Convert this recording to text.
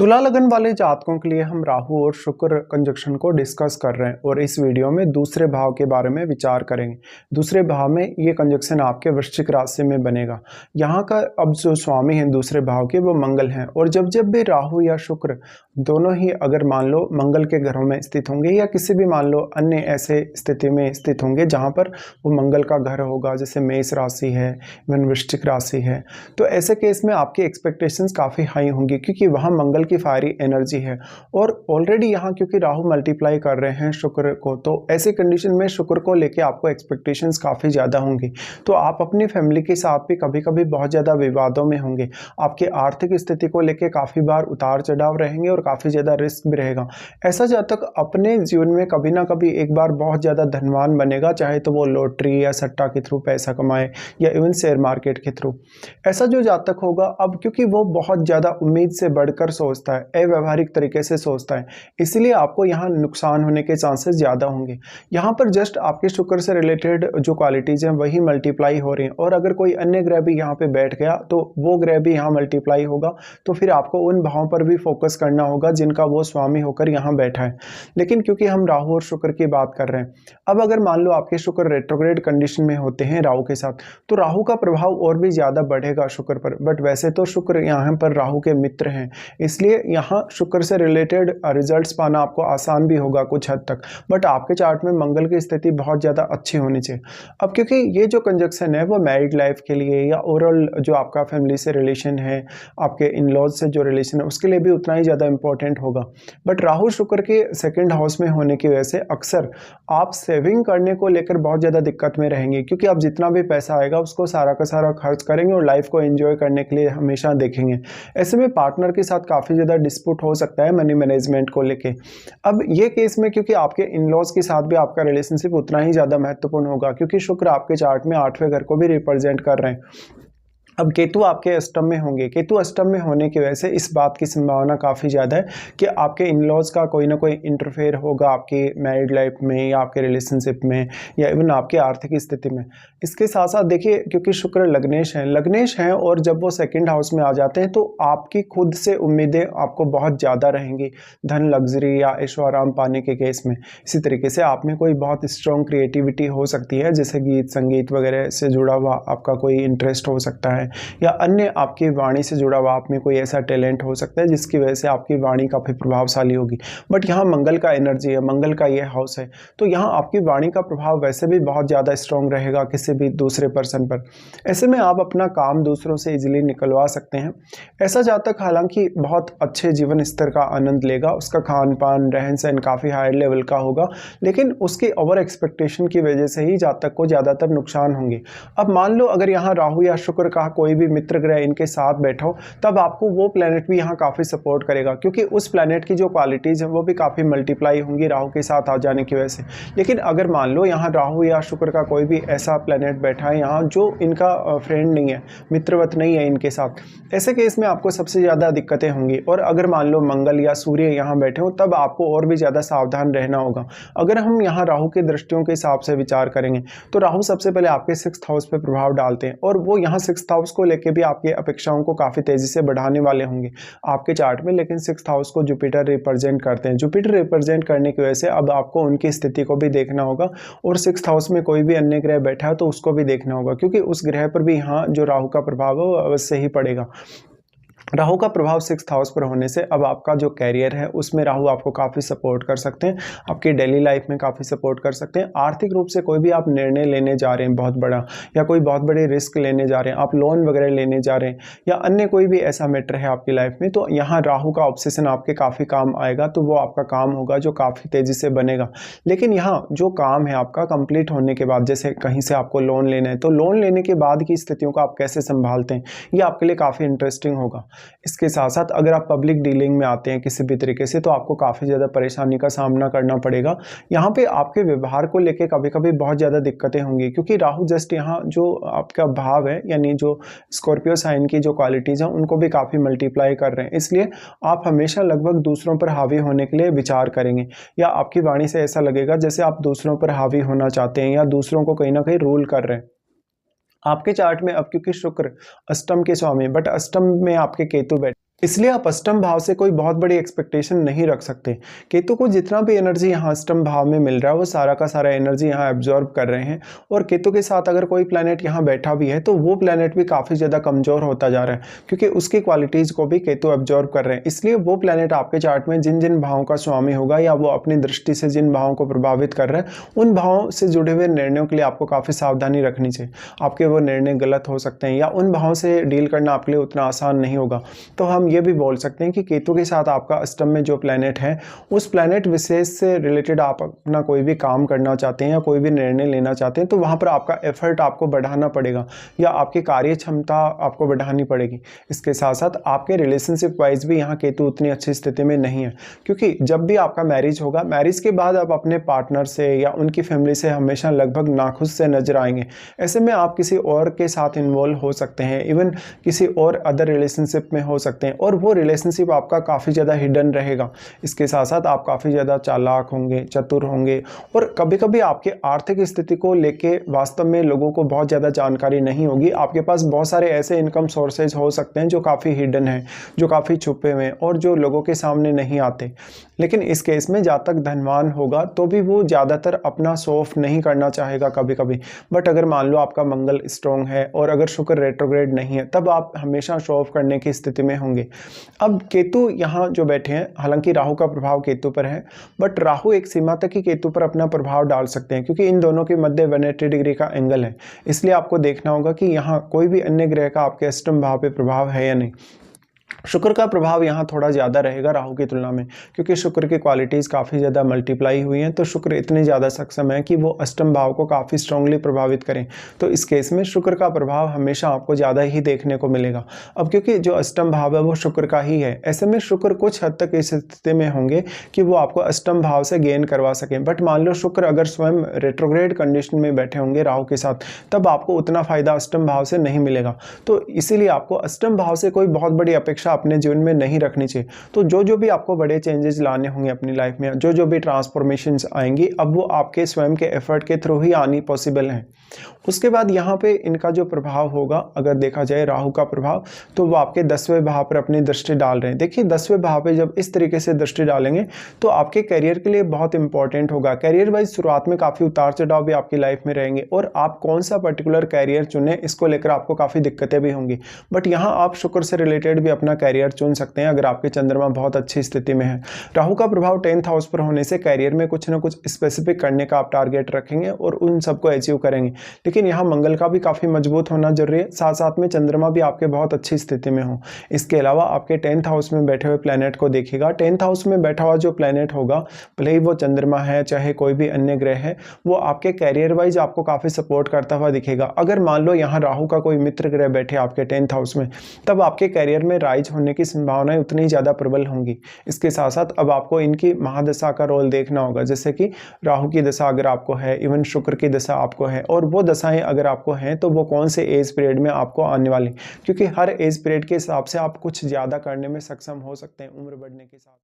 तुला लगन वाले जातकों के लिए हम राहु और शुक्र कंजक्शन को डिस्कस कर रहे हैं और इस वीडियो में दूसरे भाव के बारे में विचार करेंगे। दूसरे भाव में ये कंजक्शन आपके वृश्चिक राशि में बनेगा। यहाँ का अब जो स्वामी हैं दूसरे भाव के वो मंगल हैं और जब जब भी राहु या शुक्र दोनों ही अगर मान लो मंगल के घरों में स्थित होंगे या किसी भी मान लो अन्य ऐसे स्थिति में स्थित होंगे जहाँ पर वो मंगल का घर होगा, जैसे मेष राशि है, वृश्चिक राशि है, तो ऐसे केस में आपकी एक्सपेक्टेशंस काफ़ी हाई होंगी क्योंकि वहाँ मंगल की फायरी एनर्जी है और ऑलरेडी यहाँ क्योंकि राहु मल्टीप्लाई कर रहे हैं शुक्र को, तो ऐसी कंडीशन में शुक्र को लेके आपको एक्सपेक्टेशंस काफ़ी ज़्यादा होंगी। तो आप अपनी फैमिली के साथ भी कभी कभी बहुत ज़्यादा विवादों में होंगे। आपकी आर्थिक स्थिति को लेके काफ़ी बार उतार चढ़ाव रहेंगे और काफ़ी ज़्यादा रिस्क भी रहेगा। ऐसा जातक अपने जीवन में कभी ना कभी एक बार बहुत ज़्यादा धनवान बनेगा, चाहे तो वो लॉटरी या सट्टा के थ्रू पैसा कमाए या इवन शेयर मार्केट के थ्रू। ऐसा जो जातक होगा अब क्योंकि वो बहुत ज़्यादा उम्मीद से बढ़कर सोचता है, अव्यवहारिक तरीके से सोचता है, इसलिए आपको यहाँ नुकसान होने के चांसेस ज़्यादा होंगे। यहाँ पर जस्ट आपके शुक्र से रिलेटेड जो क्वालिटीज़ हैं वही मल्टीप्लाई हो रही हैं और अगर कोई अन्य ग्रह भी यहाँ पे बैठ गया तो वो ग्रह भी यहाँ मल्टीप्लाई होगा, तो फिर आपको उन भावों पर भी फोकस करना होगा जिनका वो स्वामी होकर यहाँ बैठा है। लेकिन क्योंकि हम राहु और शुक्र की बात कर रहे हैं, अब अगर मान लो आपके शुक्र रेट्रोग्रेड कंडीशन में होते हैं राहु के साथ, तो राहु का प्रभाव और भी ज़्यादा बढ़ेगा शुक्र पर। बट वैसे तो शुक्र यहाँ पर राहु के मित्र हैं, इसलिए यहाँ शुक्र से रिलेटेड रिजल्ट्स पाना आपको आसान भी होगा कुछ हद तक। बट आपके चार्ट में मंगल की स्थिति बहुत ज़्यादा अच्छी होनी चाहिए। अब क्योंकि ये जो कंजक्शन है वो मैरिड लाइफ के लिए या ओवरऑल जो आपका फैमिली से रिलेशन है, आपके इन लॉज से जो रिलेशन है, उसके लिए भी उतना ही ज़्यादा इंपॉर्टेंट होगा। बट राहु शुक्र के सेकेंड हाउस में होने की वजह से अक्सर आप सेविंग करने को लेकर बहुत ज़्यादा दिक्कत में रहेंगे क्योंकि आप जितना भी पैसा आएगा उसको सारा का सारा खर्च करेंगे और लाइफ को एंजॉय करने के लिए हमेशा देखेंगे। ऐसे में पार्टनर के साथ काफ़ी ज़्यादा डिस्प्यूट हो सकता है मनी मैनेजमेंट को लेके। अब ये केस में क्योंकि आपके इन लॉज के साथ भी आपका रिलेशनशिप उतना ही ज़्यादा महत्वपूर्ण होगा क्योंकि शुक्र आपके चार्ट में 8वें घर को भी रिप्रेजेंट कर रहे हैं। अब केतु आपके अष्टम में होंगे, केतु अष्टम में होने की वजह से इस बात की संभावना काफ़ी ज़्यादा है कि आपके इन लॉज का कोई ना कोई इंटरफेयर होगा आपकी मैरिड लाइफ में या आपके रिलेशनशिप में या इवन आपकी आर्थिक स्थिति में। इसके साथ साथ देखिए क्योंकि शुक्र लग्नेश हैं और जब वो सेकंड हाउस में आ जाते हैं तो आपकी खुद से उम्मीदें आपको बहुत ज़्यादा रहेंगी धन, लग्जरी या ऐशो आराम पाने के केस में। इसी तरीके से आप में कोई बहुत स्ट्रॉन्ग क्रिएटिविटी हो सकती है, जैसे गीत संगीत वगैरह से जुड़ा हुआ आपका कोई इंटरेस्ट हो सकता है या अन्य आपकी वाणी से जुड़ा हुआ आप में कोई ऐसा टैलेंट हो सकता है जिसकी वजह से आपकी वाणी काफ़ी प्रभावशाली होगी। बट यहाँ मंगल का एनर्जी है, मंगल का ये हाउस है, तो यहाँ आपकी वाणी का प्रभाव वैसे भी बहुत ज़्यादा स्ट्रॉन्ग रहेगा किसी भी दूसरे पर्सन पर। ऐसे में आप अपना काम दूसरों से इजीली निकलवा सकते हैं। ऐसा जातक हालांकि बहुत अच्छे जीवन स्तर का आनंद लेगा, उसका खान पान रहन सहन काफ़ी हाई लेवल का होगा, लेकिन उसके ओवर एक्सपेक्टेशन की वजह से ही जातक को ज़्यादातर नुकसान होंगे। अब मान लो अगर यहाँ राहु या शुक्र का कोई भी मित्र ग्रह इनके साथ बैठा हो, तब आपको वो प्लैनेट भी यहाँ काफ़ी सपोर्ट करेगा क्योंकि उस प्लैनेट की जो क्वालिटीज़ हैं वो भी काफ़ी मल्टीप्लाई होंगी राहु के साथ आ जाने की वजह से। लेकिन अगर मान लो यहाँ राहु या शुक्र का कोई भी ऐसा प्लैनेट बैठा है यहाँ जो इनका फ्रेंड नहीं है, मित्रवत नहीं है इनके साथ, ऐसे केस में आपको सबसे ज़्यादा दिक्कतें होंगी। और अगर मान लो मंगल या सूर्य यहाँ बैठे हो तब आपको और भी ज़्यादा सावधान रहना होगा। अगर हम यहाँ राहु के दृष्टियों के हिसाब से विचार करेंगे तो राहु सबसे पहले आपके 6th हाउस पर प्रभाव डालते हैं और वो यहाँ 6th हाउस को लेके भी आपकी अपेक्षाओं को काफ़ी तेज़ी से बढ़ाने वाले होंगे आपके चार्ट में। लेकिन 6th हाउस को जुपिटर रिप्रेजेंट करते हैं, जुपिटर रिप्रेजेंट करने की वजह से अब आपको उनकी स्थिति को भी देखना होगा और 6th हाउस में कोई भी अन्य ग्रह बैठा है तो उसको भी देखना होगा क्योंकि उस ग्रह पर भी यहाँ जो राहु का प्रभाव है वो अवश्य ही पड़ेगा। राहु का प्रभाव 6th हाउस पर होने से अब आपका जो कैरियर है उसमें राहु आपको काफ़ी सपोर्ट कर सकते हैं, आपकी डेली लाइफ में काफ़ी सपोर्ट कर सकते हैं। आर्थिक रूप से कोई भी आप निर्णय लेने जा रहे हैं बहुत बड़ा या कोई बहुत बड़े रिस्क लेने जा रहे हैं, आप लोन वगैरह लेने जा रहे हैं या अन्य कोई भी ऐसा मैटर है आपकी लाइफ में, तो यहाँ राहु का ऑब्सेशन आपके काफ़ी काम आएगा। तो वो आपका काम होगा जो काफ़ी तेज़ी से बनेगा। लेकिन यहाँ जो काम है आपका कंप्लीट होने के बाद, जैसे कहीं से आपको लोन लेना है तो लोन लेने के बाद की स्थितियों को आप कैसे संभालते हैं ये आपके लिए काफ़ी इंटरेस्टिंग होगा। इसके साथ साथ अगर आप पब्लिक डीलिंग में आते हैं किसी भी तरीके से तो आपको काफ़ी ज़्यादा परेशानी का सामना करना पड़ेगा। यहाँ पे आपके व्यवहार को लेके कभी कभी बहुत ज़्यादा दिक्कतें होंगी क्योंकि राहु जस्ट यहाँ जो आपका भाव है यानी जो स्कॉर्पियो साइन की जो क्वालिटीज़ हैं उनको भी काफ़ी मल्टीप्लाई कर रहे हैं, इसलिए आप हमेशा लगभग दूसरों पर हावी होने के लिए विचार करेंगे या आपकी वाणी से ऐसा लगेगा जैसे आप दूसरों पर हावी होना चाहते हैं या दूसरों को कहीं ना कहीं रूल कर रहे हैं। आपके चार्ट में अब क्योंकि शुक्र अष्टम के स्वामी, बट अष्टम में आपके केतु बैठे इसलिए आप अष्टम भाव से कोई बहुत बड़ी एक्सपेक्टेशन नहीं रख सकते। केतु को जितना भी एनर्जी यहाँ अष्टम भाव में मिल रहा है वो सारा का सारा एनर्जी यहाँ एब्जॉर्ब कर रहे हैं, और केतु के साथ अगर कोई प्लैनेट यहाँ बैठा भी है तो वो प्लैनेट भी काफ़ी ज़्यादा कमज़ोर होता जा रहा है, क्योंकि उसकी क्वालिटीज़ को भी केतु एब्जॉर्ब कर रहे हैं। इसलिए वो प्लैनेट आपके चार्ट में जिन जिन भावों का स्वामी होगा या वो अपनी दृष्टि से जिन भावों को प्रभावित कर रहा है, उन भावों से जुड़े हुए निर्णयों के लिए आपको काफ़ी सावधानी रखनी चाहिए। आपके वो निर्णय गलत हो सकते हैं या उन भावों से डील करना आपके लिए उतना आसान नहीं होगा। तो हम ये भी बोल सकते हैं कि केतु के साथ आपका अष्टम में जो प्लैनेट है, उस प्लैनेट विशेष से रिलेटेड आप अपना कोई भी काम करना चाहते हैं या कोई भी निर्णय लेना चाहते हैं तो वहाँ पर आपका एफर्ट आपको बढ़ाना पड़ेगा या आपकी कार्य क्षमता आपको बढ़ानी पड़ेगी। इसके साथ साथ आपके रिलेशनशिप वाइज भी यहाँ केतु उतनी अच्छी स्थिति में नहीं है, क्योंकि जब भी आपका मैरिज होगा, मैरिज के बाद आप अपने पार्टनर से या उनकी फैमिली से हमेशा लगभग नाखुश से नजर आएंगे। ऐसे में आप किसी और के साथ इन्वॉल्व हो सकते हैं, इवन किसी और अदर रिलेशनशिप में हो सकते हैं, और वो रिलेशनशिप आपका काफ़ी ज़्यादा हिडन रहेगा। इसके साथ साथ आप काफ़ी ज़्यादा चालाक होंगे, चतुर होंगे, और कभी कभी आपके आर्थिक स्थिति को लेके वास्तव में लोगों को बहुत ज़्यादा जानकारी नहीं होगी। आपके पास बहुत सारे ऐसे इनकम सोर्सेज हो सकते हैं जो काफ़ी हिडन हैं, जो काफ़ी छुपे हुए हैं और जो लोगों के सामने नहीं आते। लेकिन इस केस में जहाँ तक धनवान होगा तो भी वो ज़्यादातर अपना शो ऑफ नहीं करना चाहेगा कभी कभी। बट अगर मान लो आपका मंगल स्ट्रॉन्ग है और अगर शुक्र रेट्रोग्रेड नहीं है, तब आप हमेशा शो ऑफ करने की स्थिति में होंगे। अब केतु यहाँ जो बैठे हैं, हालांकि राहु का प्रभाव केतु पर है, बट राहु एक सीमा तक ही केतु पर अपना प्रभाव डाल सकते हैं, क्योंकि इन दोनों के मध्य 180 डिग्री का एंगल है। इसलिए आपको देखना होगा कि यहाँ कोई भी अन्य ग्रह का आपके अष्टम भाव पे प्रभाव है या नहीं। शुक्र का प्रभाव यहाँ थोड़ा ज़्यादा रहेगा राहु की तुलना में, क्योंकि शुक्र की क्वालिटीज़ काफ़ी ज़्यादा मल्टीप्लाई हुई हैं, तो शुक्र इतने ज़्यादा सक्षम है कि वो अष्टम भाव को काफ़ी स्ट्रांगली प्रभावित करें। तो इस केस में शुक्र का प्रभाव हमेशा आपको ज़्यादा ही देखने को मिलेगा। अब क्योंकि जो अष्टम भाव है वो शुक्र का ही है, ऐसे में शुक्र कुछ हद तक इस स्थिति में होंगे कि वो आपको अष्टम भाव से गेन करवा सकें। बट मान लो शुक्र अगर स्वयं रेट्रोग्रेड कंडीशन में बैठे होंगे राहु के साथ, तब आपको उतना फायदा अष्टम भाव से नहीं मिलेगा। तो इसीलिए आपको अष्टम भाव से कोई बहुत बड़ी अपेक्षा अपने जीवन में नहीं रखनी चाहिए। तो जो भी आपको बड़े चेंजेस लाने होंगे अपनी लाइफ में, जो भी ट्रांसफॉर्मेशंस आएंगी, अब वो आपके स्वयं के एफर्ट के थ्रू ही आनी पॉसिबल है। उसके बाद यहाँ पे इनका जो प्रभाव होगा, अगर देखा जाए राहु का प्रभाव, तो वो आपके 10वें भाव पर अपनी दृष्टि डाल रहे हैं। देखिए 10वें भाव पे जब इस तरीके से दृष्टि डालेंगे तो आपके करियर के लिए बहुत इंपॉर्टेंट होगा। करियर वाइज शुरुआत में काफ़ी उतार चढ़ाव भी आपकी लाइफ में रहेंगे, और आप कौन सा पर्टिकुलर कैरियर चुने इसको लेकर आपको काफ़ी दिक्कतें भी होंगी। बट यहाँ आप शुक्र से रिलेटेड भी अपना कैरियर चुन सकते हैं अगर आपके चंद्रमा बहुत अच्छी स्थिति में है। राहु का प्रभाव 10th हाउस पर होने से कैरियर में कुछ ना कुछ स्पेसिफिक करने का आप टारगेट रखेंगे और उन सबको अचीव करेंगे। लेकिन यहाँ मंगल का भी काफ़ी मजबूत होना जरूरी है, साथ साथ में चंद्रमा भी आपके बहुत अच्छी स्थिति में हो। इसके अलावा आपके 10th हाउस में बैठे हुए प्लैनेट को देखिएगा। 10th हाउस में बैठा हुआ जो प्लैनेट होगा, भले ही वो चंद्रमा है चाहे कोई भी अन्य ग्रह है, वो आपके कैरियर वाइज आपको काफ़ी सपोर्ट करता हुआ दिखेगा। अगर मान लो यहाँ राहु का कोई मित्र ग्रह बैठे आपके 10th हाउस में, तब आपके कैरियर में राइज होने की संभावनाएं उतनी ज़्यादा प्रबल होंगी। इसके साथ साथ अब आपको इनकी महादशा का रोल देखना होगा, जैसे कि राहु की दशा अगर आपको है, इवन शुक्र की दशा आपको है, और वो दशाएं अगर आपको हैं तो वो कौन से एज पीरियड में आपको आने वाली, क्योंकि हर एज पीरियड के हिसाब से आप कुछ ज़्यादा करने में सक्षम हो सकते हैं उम्र बढ़ने के साथ।